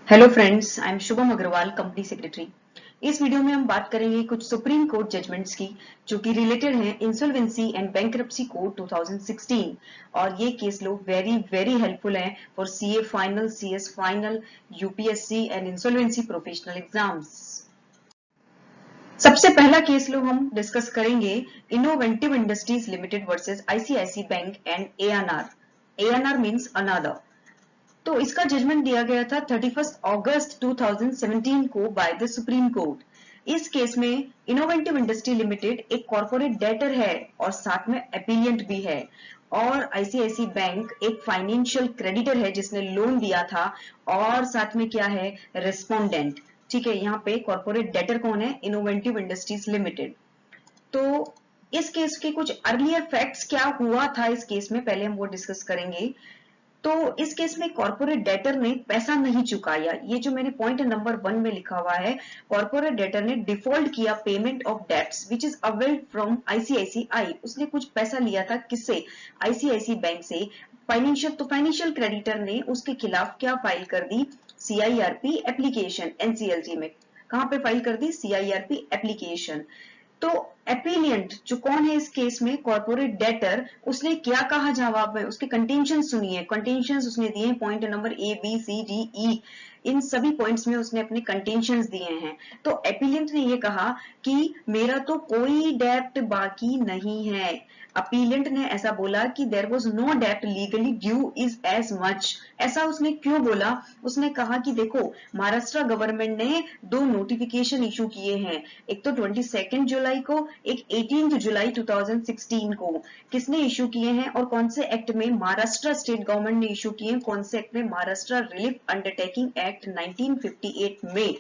Hello friends, I am Shubham Agarwal, company secretary. इस video में हम बात करेंगे कुछ सुप्रीम कोर्ट जजमेंट्स की जो कि रिलेटेड हैं इंसॉल्वेंसी एंड बैंक्रप्सी कोड 2016। और ये case law very very helpful है for CA final, CS final, UPSC and insolvency professional exams. सबसे पहला केस लो हम डिस्कस करेंगे innovative industries limited versus ICICI bank and ANR. ANR means another. तो इसका judgement दिया गया था 31 अगस्त 2017 को बाय द सुप्रीम कोर्ट। इस केस में इनोवेटिव इंडस्ट्री लिमिटेड एक कॉर्पोरेट डेटर है और साथ में अपीलियंट भी है, और आईसीआईसी बैंक एक फाइनेंशियल क्रेडिटर है जिसने लोन दिया था, और साथ में क्या है, रेस्पोंडेंट। ठीक है, यहाँ पे कॉर्पोरेट डेटर कौन है? Innovative industries limited. तो इस केस के कुछ अर्लियर फैक्ट्स क्या हुआ था इस केस में, पहले हम वो डिस्कस करेंगे। तो इस केस में कॉर्पोरेट डेटर ने पैसा नहीं चुकाया। ये जो मेरे पॉइंट नंबर 1 में लिखा हुआ है, कॉर्पोरेट डेटर ने डिफॉल्ट किया payment of debts which is availed from ICICI. उसने कुछ पैसा लिया था, किससे? आईसीआईसी बैंक से। फाइनेंशियल क्रेडिटर ने उसके खिलाफ क्या फाइल कर दी? सीआईआरपी एप्लीकेशन एनसीएलटी में। कहां पे फाइल कर दी? CIRP application. तो एपीलियंट जो कौन है इस केस में? Corporate debtor. उसने क्या कहा जवाब में? उसके कंटेंशन सुनिए। कंटेंशन उसने दिए point number A B C D E, इन सभी पॉइंट्स में उसने अपने कंटेंशंस दिए हैं। तो एपीलियंट ने ये कहा कि मेरा तो कोई डेप्ट बाकी नहीं है। अपीलेंट ने ऐसा बोला कि देयर वाज नो डेप्ट legally due is as much. ऐसा उसने क्यों बोला? उसने कहा कि देखो, महाराष्ट्र गवर्नमेंट ने दो नोटिफिकेशन इशू किए हैं, एक तो 22 जुलाई को, एक 18 जुलाई 2016 को। किसने इशू किए हैं और कौन से एक्ट में? महाराष्ट्र स्टेट गवर्नमेंट ने इशू किए हैं। कौन से एक्ट में? महाराष्ट्र रिलीफ अंडरटेकिंग एक्ट 1958 में।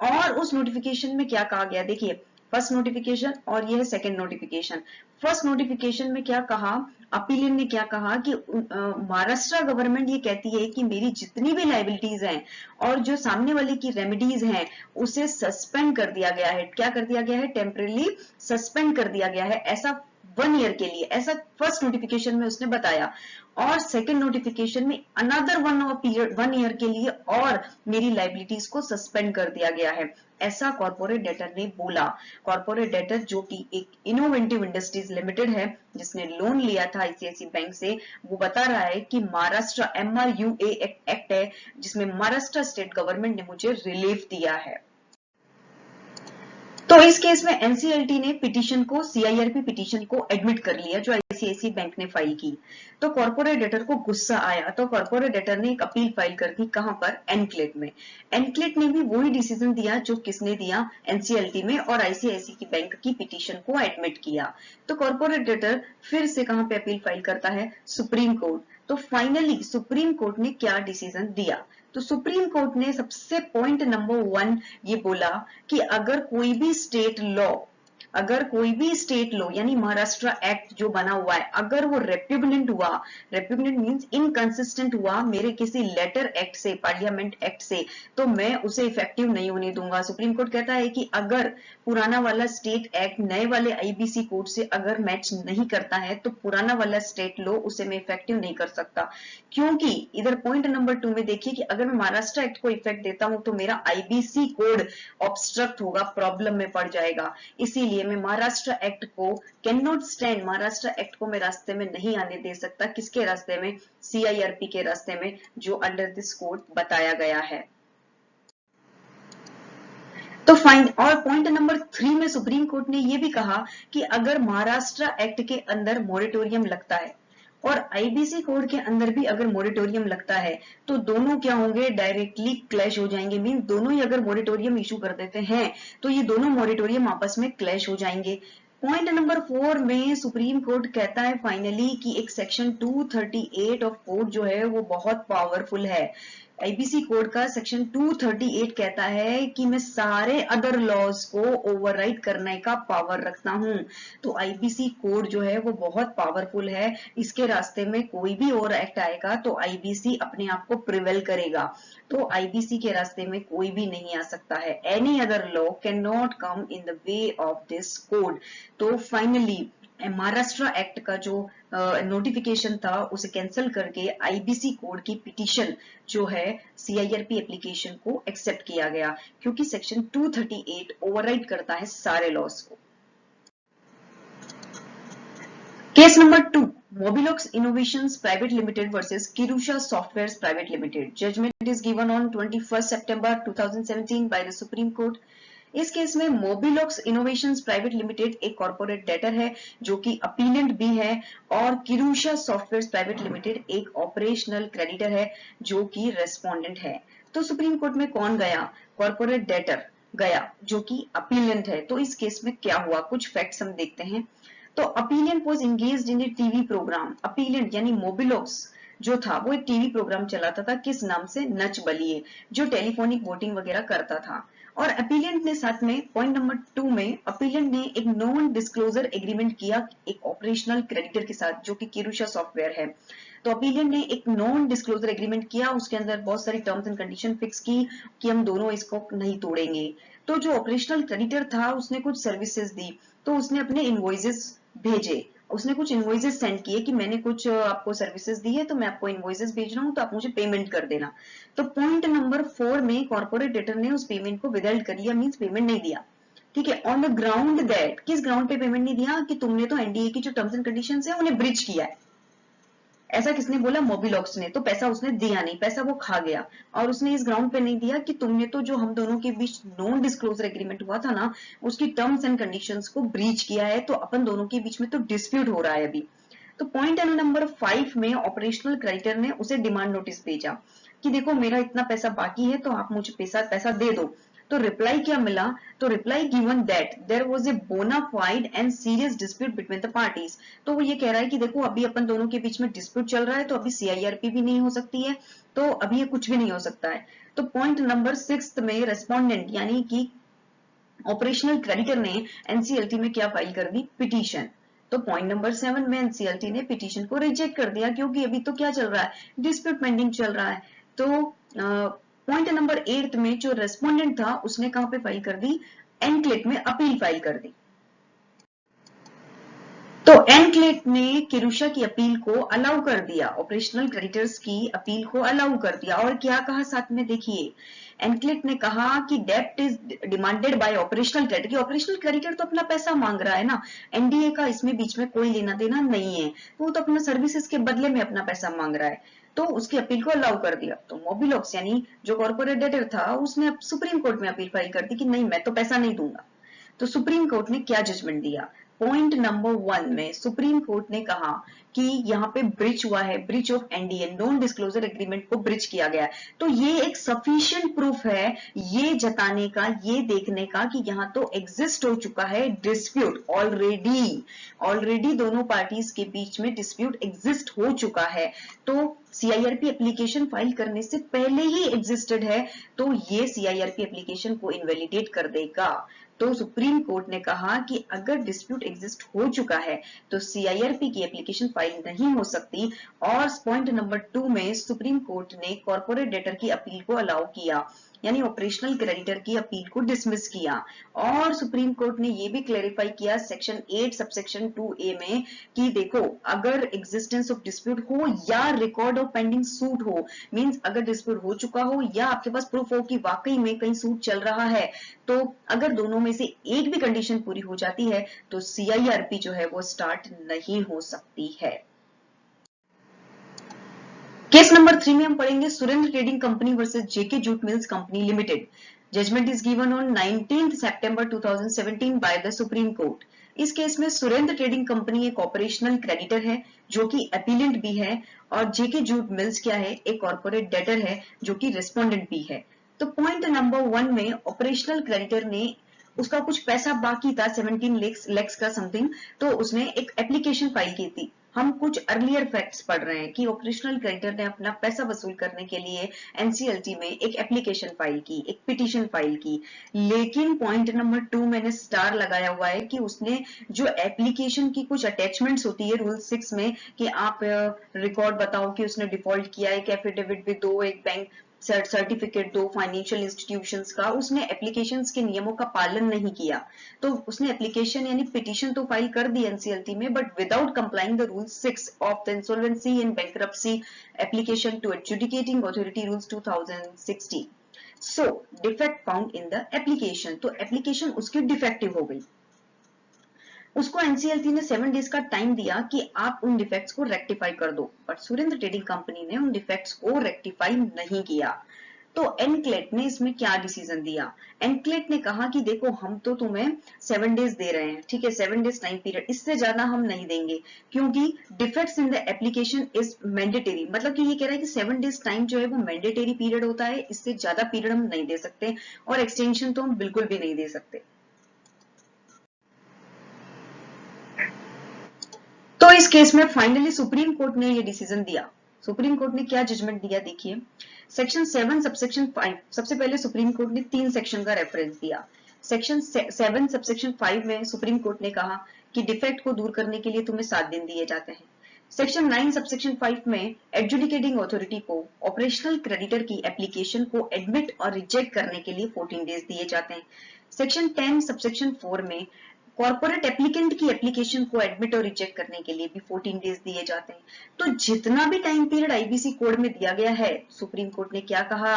और उस नोटिफिकेशन में क्या कहा गया? देखिए, फर्स्ट नोटिफिकेशन और यह सेकंड नोटिफिकेशन। फर्स्ट नोटिफिकेशन में क्या कहा? अपीलेंट ने क्या कहा कि महाराष्ट्र गवर्नमेंट ये कहती है कि मेरी जितनी भी लाइबिलिटीज हैं और जो सामने वाले की रेमेडीज हैं उसे सस्पेंड कर दिया गया है। क्या कर दिया गया है? टेम्परेली सस्पेंड कर दिया गया है, ऐसा 1 ईयर के लिए। ऐसा फर्स्ट नोटिफिकेशन में उसने बताया। और सेकंड नोटिफिकेशन में अनदर 1 ईयर के लिए और मेरी लाइबिलिटीज को सस्पेंड कर दिया गया है, ऐसा कॉर्पोरेट डेटर ने बोला। कॉर्पोरेट डेटर जो कि एक इनोवेटिव इंडस्ट्रीज लिमिटेड है जिसने लोन लिया था आईसीआईसी बैंक से, वो बता रहा है कि महाराष्ट्र MRUA एक्ट है जिसमें महाराष्ट्र स्टेट गवर्नमेंट ने मुझे रिलीफ दिया है। तो इस केस में एनसीएलटी ने पिटीशन को, सीआईआरपी पिटीशन को एडमिट कर लिया जो आईसीआईसी बैंक ने फाइल की। तो कॉर्पोरेट डेटर को गुस्सा आया तो कॉर्पोरेट डेटर ने एक अपील फाइल कर दी। कहां पर? एनक्लेट में। एनक्लेट ने भी वही डिसीजन दिया जो किसने दिया? एनसीएलटी में, और आईसीआईसी की बैंक की पिटीशन को एडमिट किया। तो कॉर्पोरेट डेटर फिर से कहां पे अपील फाइल करता है? Supreme court. तो फाइनली सुप्रीम कोर्ट ने क्या डिसीजन दिया? तो सुप्रीम कोर्ट ने सबसे पॉइंट नंबर 1 ये बोला कि अगर कोई भी स्टेट लॉ यानी महाराष्ट्र एक्ट जो बना हुआ है, अगर वो रेप्यूगनेंट हुआ, रेप्यूगनेंट मींस इनकंसिस्टेंट हुआ मेरे किसी लेटर एक्ट से, पार्लियामेंट एक्ट से, तो मैं उसे इफेक्टिव नहीं होने दूंगा। सुप्रीम कोर्ट कहता है कि अगर पुराना वाला स्टेट एक्ट नए वाले आईबीसी कोड से अगर मैच नहीं करता है तो पुराना वाला स्टेट लॉ उसे मैं इफेक्टिव नहीं कर सकता। क्योंकि इधर पॉइंट नंबर 2 में देखिए कि अगर मैं महाराष्ट्र एक्ट को इफेक्ट देता हूं तो मेरा आईबीसी कोड ऑब्स्ट्रक्ट होगा, प्रॉब्लम में पड़ जाएगा। इसीलिए मैं महाराष्ट्र एक्ट को can not stand, Maharashtra act को मैं रास्ते में नहीं आने दे सकता। किसके रास्ते में? सीआईआरपी के रास्ते में, जो अंडर दिस कोड बताया गया है। तो फाइन। और पॉइंट नंबर 3 में सुप्रीम कोर्ट ने यह भी कहा कि अगर महाराष्ट्र एक्ट के अंदर मॉरिटोरियम लगता है और आईबीसी कोड के अंदर भी अगर मॉरिटोरियम लगता है तो दोनों क्या होंगे? डायरेक्टली क्लैश हो जाएंगे। मीन दोनों ही अगर मॉरिटोरियम इशू कर देते हैं तो ये दोनों मॉरिटोरियम आपस में क्लैश हो जाएंगे। पॉइंट नंबर 4 में सुप्रीम कोर्ट कहता है फाइनली कि एक सेक्शन 238 ऑफ कोड जो है वो बहुत पावरफुल है। आईबीसी कोड का सेक्शन 238 कहता है कि मैं सारे अदर लॉज को ओवरराइड करने का पावर रखता हूं। तो आईबीसी कोड जो है वो बहुत पावरफुल है, इसके रास्ते में कोई भी और एक्ट आएगा तो आईबीसी अपने आप को प्रिवेल करेगा। तो आईबीसी के रास्ते में कोई भी नहीं आ सकता है। Any other law can not come in the way of this code. तो फाइनली महाराष्ट्र एक्ट का जो नोटिफिकेशन था उसे कैंसिल करके आईबीसी कोड की पिटीशन जो है सीआईआरपी एप्लीकेशन को एक्सेप्ट किया गया, क्योंकि सेक्शन 238 ओवरराइड करता है सारे लॉस को। Case number 2, Mobilox Innovations Private Limited versus Kirusha Softwares Private Limited. Judgment is given on 21st September 2017 by the Supreme Court. इस केस में मोबिलॉक्स इनोवेशंस प्राइवेट लिमिटेड एक कॉर्पोरेट डेटर है जो कि अपीलेंट भी है, और किरूशा सॉफ्टवेयर प्राइवेट लिमिटेड एक ऑपरेशनल क्रेडिटर है जो कि रेस्पोंडेंट है। तो सुप्रीम कोर्ट में कौन गया? कॉर्पोरेट डेटर गया जो कि अपीलेंट है। तो इस केस में क्या हुआ, कुछ फैक्ट्स हम देखते हैं। तो appellant was engaged in a TV programme. Appellant यानी मोबिलॉक्स जो था वो एक टीवी प्रोग्राम चलाता था, किस नाम से? नच बलिए, जो टेलीफोनिक वोटिंग वगैरह करता था। और अपीलेंट ने साथ में पॉइंट नंबर 2 में अपीलेंट ने एक नॉन डिस्क्लोजर एग्रीमेंट किया एक ऑपरेशनल क्रेडिटर के साथ जो कि किरूशा सॉफ्टवेयर है। तो अपीलेंट ने एक नॉन डिस्क्लोजर एग्रीमेंट किया, उसके अंदर बहुत सारी टर्म्स एंड कंडीशन फिक्स की कि हम दोनों इसको नहीं तोड़ेंगे। तो जो ऑपरेशनल क्रेडिटर था उसने कुछ सर्विसेज दी, तो उसने अपने इनवॉइसेस भेजे, उसने कुछ इनवॉइसेस सेंड किए कि मैंने कुछ आपको सर्विसेज दी है तो मैं आपको इनवॉइसेस भेज रहा हूं, तो आप मुझे पेमेंट कर देना। तो पॉइंट नंबर 4 में कॉर्पोरेट डेटर ने उस पेमेंट को विदहेल्ड कर दिया, मींस पेमेंट नहीं दिया। ठीक है, ऑन द ग्राउंड दैट, किस ग्राउंड पे पेमेंट नहीं दिया? कि तुमने तो एनडीए की जो टर्म्स एंड कंडीशंस है उन्हें ब्रीच किया है। ऐसा किसने बोला? मोबिलॉक्स ने। तो पैसा उसने दिया नहीं, पैसा वो खा गया। और उसने इस ग्राउंड पे नहीं दिया कि तुमने तो जो हम दोनों के बीच नॉन डिस्क्लोजर एग्रीमेंट हुआ था ना, उसकी टर्म्स एंड कंडीशंस को ब्रीच किया है, तो अपन दोनों के बीच में तो डिस्प्यूट हो रहा है अभी। तो पॉइंट नंबर 5 में ऑपरेशनल क्रेडिटर ने उसे डिमांड नोटिस भेजा कि देखो मेरा इतना पैसा बाकी है तो आप मुझे पैसा दे दो। तो रिप्लाई क्या मिला? तो reply given that there was a bona fide and serious dispute between the parties. तो वो ये कह रहा है कि देखो अभी अपन दोनों के बीच में डिस्प्यूट चल रहा है, तो अभी सीआईआरपी भी नहीं हो सकती है, तो अभी ये कुछ भी नहीं हो सकता है। तो पॉइंट नंबर 6 में रेस्पोंडेंट यानी कि ऑपरेशनल क्रेडिटर ने एनसीएलटी में क्या फाइल कर दी? पिटीशन। तो पॉइंट नंबर 7 में एनसीएलटी ने पिटीशन को रिजेक्ट कर दिया, क्योंकि अभी तो क्या चल रहा है? डिस्प्यूट पेंडिंग चल रहा है। तो पॉइंट नंबर 8 में जो रेस्पोंडेंट था उसने कहां पे फाइल कर दी? एनक्लेट में अपील फाइल कर दी। तो एनक्लेट ने किरूशा की अपील को अलाउ कर दिया, ऑपरेशनल क्रेडिटर्स की अपील को अलाउ कर दिया। और क्या कहा साथ में? देखिए, एनक्लेट ने कहा कि डेप्ट is demanded by operational creditor. Operational creditor तो अपना पैसा मांग रहा है ना, एनडीए का इसमें बीच में कोई लेना देना नहीं है, वो तो अपना सर्विसेज के बदले में अपना पैसा मांग रहा है। तो उसकी अपील को अलाउ कर दिया। तो मोबिलॉक्स यानी जो कॉर्पोरेट डेटर था उसने सुप्रीम कोर्ट में अपील फाइल कर दी कि नहीं, मैं तो पैसा नहीं दूंगा। तो सुप्रीम कोर्ट ने क्या जजमेंट दिया? पॉइंट नंबर 1 में सुप्रीम कोर्ट ने कहा कि यहाँ पे ब्रिच हुआ है, breach of NDA, non disclosure agreement को ब्रिच किया गया है। तो ये एक सफिशिएंट प्रूफ है ये जताने का, ये देखने का कि यहाँ तो एग्जिस्ट हो चुका है डिस्प्यूट ऑलरेडी दोनों पार्टीज के बीच में डिस्प्यूट एग्जिस्ट हो चुका है। तो सीआईआरपी एप्लीकेशन फाइल करने से पहले ही एग्जिस्टेड है, तो ये सीआईआरपी एप्लीकेशन को इनवैलिडेट कर देगा। तो सुप्रीम कोर्ट ने कहा कि अगर डिस्प्यूट एग्जिस्ट हो चुका है तो सीआईआरपी की एप्लीकेशन फाइल नहीं हो सकती। और पॉइंट नंबर 2 में सुप्रीम कोर्ट ने कॉर्पोरेट डेटर की अपील को अलाउ किया, यानी ऑपरेशनल क्रेडिटर की अपील को डिसमिस किया। और सुप्रीम कोर्ट ने यह भी क्लेरिफाई किया सेक्शन 8 सबसेक्शन 2A में कि देखो अगर एग्जिस्टेंस ऑफ डिस्प्यूट हो या रिकॉर्ड ऑफ पेंडिंग सूट हो, मींस अगर डिस्प्यूट हो चुका हो या आपके पास प्रूफ हो कि वाकई में कहीं सूट चल रहा है, तो अगर दोनों में से एक भी कंडीशन पूरी हो जाती है तो सीआईआरपी जो है वो स्टार्ट नहीं हो सकती है। केस नंबर 3 में हम पढ़ेंगे Surendra trading company versus JK jute mills company limited. Judgement is given on 19 September 2017 by the supreme court. इस केस में सुरेंद्र ट्रेडिंग कंपनी एक ऑपरेशनल क्रेडिटर है जो कि अपीलेंट भी है, और जेके जूट मिल्स क्या है? एक कॉर्पोरेट डेटर है जो कि रेस्पोंडेंट भी है। तो पॉइंट नंबर 1 में ऑपरेशनल क्रेडिटर ने उसका कुछ पैसा बाकी था 17 लाख का समथिंग, तो उसने एक एप्लीकेशन फाइल की थी। हम कुछ अर्लियर फैक्ट्स पढ़ रहे हैं कि ऑपरेशनल क्रेडिटर ने अपना पैसा वसूल करने के लिए एनसीएलटी में एक एप्लीकेशन फाइल की, एक पिटीशन फाइल की। लेकिन पॉइंट नंबर 2 मैंने स्टार लगाया हुआ है कि उसने जो एप्लीकेशन की कुछ अटैचमेंट्स होती है रूल 6 में कि आप रिकॉर्ड बताओ कि उसने डिफॉल्ट किया है, एक एफिडेविट भी दो, एक बैंक सर्टिफिकेट दो फाइनेंशियल इंस्टीट्यूशंस का, उसने एप्लीकेशंस के नियमों का पालन नहीं किया, तो उसने एप्लीकेशन यानी पिटीशन तो फाइल कर दी एनसीएलटी में, but without complying the rule 6 of the insolvency and bankruptcy application to adjudicating authority rules 2016. So defect found in the application, तो एप्लीकेशन उसकी डिफेक्टिव हो गई। उसको एनसीएलटी ने 7 डेज का टाइम दिया कि आप उन डिफेक्ट्स को रेक्टिफाई कर दो, बट सुरेंद्र ट्रेडिंग कंपनी ने उन डिफेक्ट्स को रेक्टिफाई नहीं किया। तो एनक्लेट ने इसमें क्या डिसीजन दिया? एनक्लेट ने कहा कि देखो हम तो तुम्हें 7 डेज दे रहे हैं, ठीक है, 7 डेज टाइम पीरियड, इससे ज्यादा हम नहीं देंगे, क्योंकि defects in the application is mandatory, मतलब कि ये कह रहा है कि 7 डेज टाइम जो है वो मैंडेटरी पीरियड होता है, इससे ज्यादा पीरियड हम नहीं दे सकते, और एक्सटेंशन तो हम बिल्कुल भी नहीं दे सकते। तो इस केस में फाइनली सुप्रीम कोर्ट ने ये डिसीजन दिया। सुप्रीम कोर्ट ने क्या जजमेंट दिया देखिए, सेक्शन 7 सबसेक्शन 5, सबसे पहले सुप्रीम कोर्ट ने 3 सेक्शन का रेफरेंस दिया। सेक्शन 7 सबसेक्शन 5 में सुप्रीम कोर्ट ने कहा कि डिफेक्ट को दूर करने के लिए तुम्हें 7 दिन दिए जाते हैं। सेक्शन 9 सबसेक्शन 5 में एडजुडिकेटिंग अथॉरिटी को ऑपरेशनल क्रेडिटर की एप्लीकेशन को एडमिट और रिजेक्ट करने के लिए 14 डेज दिए जाते हैं। सेक्शन 10 सबसेक्शन 4 में कॉर्पोरेट एप्लीकेंट की एप्लीकेशन को एडमिट और रिजेक्ट करने के लिए भी 14 डेज दिए जाते हैं। तो जितना भी टाइम पीरियड आईबीसी कोड में दिया गया है, सुप्रीम कोर्ट ने क्या कहा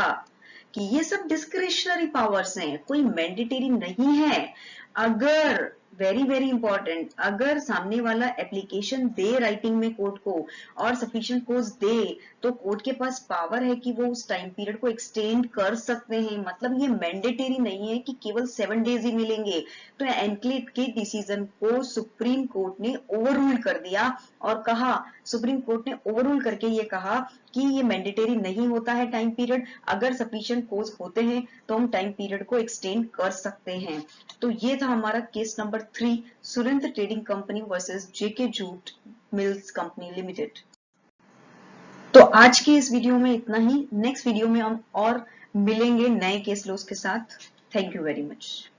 कि ये सब डिस्क्रिशनरी पावर्स हैं, कोई मैंडेटरी नहीं है। अगर वेरी वेरी इंपॉर्टेंट, अगर सामने वाला एप्लीकेशन दे राइटिंग में कोर्ट को और सफिशिएंट कोज दे, तो कोर्ट के पास पावर है कि वो उस टाइम पीरियड को एक्सटेंड कर सकते हैं। मतलब ये मैंडेटरी नहीं है कि केवल 7 डेज ही मिलेंगे। तो एनक्लेट के डिसीजन को सुप्रीम कोर्ट ने ओवररूल कर दिया और कहा, सुप्रीम कोर्ट ने ओवररूल करके ये कहा कि ये मैंडेटरी नहीं होता है टाइम पीरियड, अगर सफिशिएंट कोज होते हैं तो हम टाइम पीरियड को एक्सटेंड कर सकते हैं। तो ये था हमारा case number 3, Surendra trading company versus JK jute mills company limited. तो आज के इस वीडियो में इतना ही। नेक्स्ट वीडियो में हम और मिलेंगे नए केस लॉस के साथ। Thank you very much.